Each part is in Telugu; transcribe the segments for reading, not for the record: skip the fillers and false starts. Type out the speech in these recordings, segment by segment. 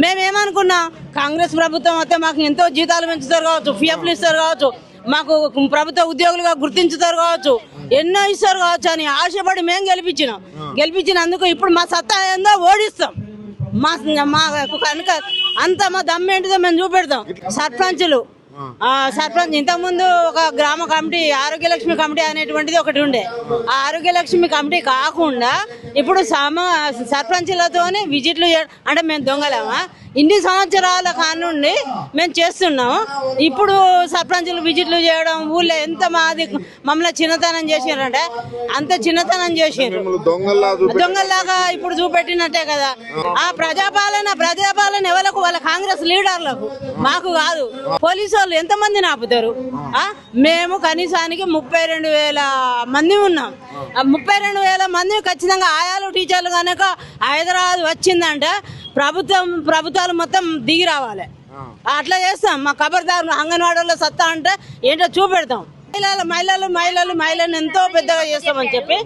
మేమేమనుకున్నాం కాంగ్రెస్ ప్రభుత్వం అయితే మాకు ఎంతో జీతాలు పెంచుతారు కావచ్చు, పిఎఫ్లు ఇస్తారు కావచ్చు, మాకు ప్రభుత్వ ఉద్యోగులుగా గుర్తించుతారు కావచ్చు, ఎన్నో ఇస్తారు కావచ్చు అని ఆశపడి మేము గెలిపించినందుకు ఇప్పుడు మా సత్తా ఏందో ఓడిస్తాం. మా కనుక అంత మా దమ్మేంటిదో మేము చూపెడతాం. సర్పంచ్ ఇంతకుముందు ఒక గ్రామ కమిటీ ఆరోగ్యలక్ష్మి కమిటీ అనేటువంటిది ఒకటి ఉండే. ఆ ఆరోగ్యలక్ష్మి కమిటీ కాకుండా ఇప్పుడు సర్పంచులతోనే విజిట్లు అంటే మేము దొంగలేమా? ఇన్ని సంవత్సరాల కానుండి మేము చేస్తున్నాము. ఇప్పుడు సర్పంచులు విజిట్లు చేయడం ఊళ్ళో ఎంత మమ్మల్ని చిన్నతనం చేసినారంటే అంత చిన్నతనం చేసినారు. దొంగల్లాగా ఇప్పుడు చూపెట్టినట్టే కదా. ఆ ప్రజాపాలన ఎవరికి? వాళ్ళ కాంగ్రెస్ లీడర్లకు, మాకు కాదు. పోలీసు వాళ్ళు ఎంతమందిని ఆపుతారు? మేము కనీసానికి 32,000 మంది ఉన్నాం. 32,000 మంది ఖచ్చితంగా ఆయాలు టీచర్లు కనుక హైదరాబాద్ వచ్చిందంటే ప్రభుత్వాలు మొత్తం దిగి రావాలి. అట్లా చేస్తాం. మా ఖబర్దారు అంగన్వాడీలో సత్తా అంటే ఏంటో చూపెడతాం. మహిళలను ఎంతో పెద్దగా చేస్తామని చెప్పి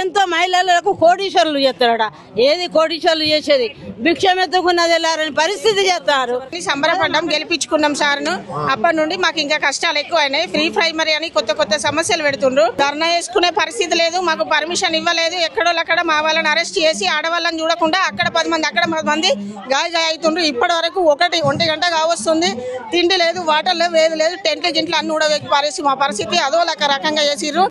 ఎంతో మహిళలకు కోటీశ్వరులు చేస్తారట. ఏది కోటీశ్వరులు చేసేది? భిక్షం ఎత్తుకున్నది వెళ్ళారని పరిస్థితి చేస్తారు. సంబరపడ్డాం, గెలిపించుకున్నాం సార్ను. అప్పటి నుండి మాకు ఇంకా కష్టాలు ఎక్కువైనాయి. ఫ్రీ ప్రైమరీ అని కొత్త సమస్యలు పెడుతుండ్రు. ధర్నా చేసుకునే పరిస్థితి లేదు. మాకు పర్మిషన్ ఇవ్వలేదు. ఎక్కడోళ్ళక్కడ మా వాళ్ళని అరెస్ట్ చేసి ఆడవాళ్ళని చూడకుండా అక్కడ 10 మంది అక్కడ 10 మంది గాయ అవుతుండ్రు. ఇప్పటి వరకు 1 గంట కావస్తుంది. తిండి లేదు, వాటర్ లేదు, ఏది లేదు. టెంట్లు గింట్లు అన్ని కూడా మా పరిస్థితి అదో రకంగా చేసిర్రు.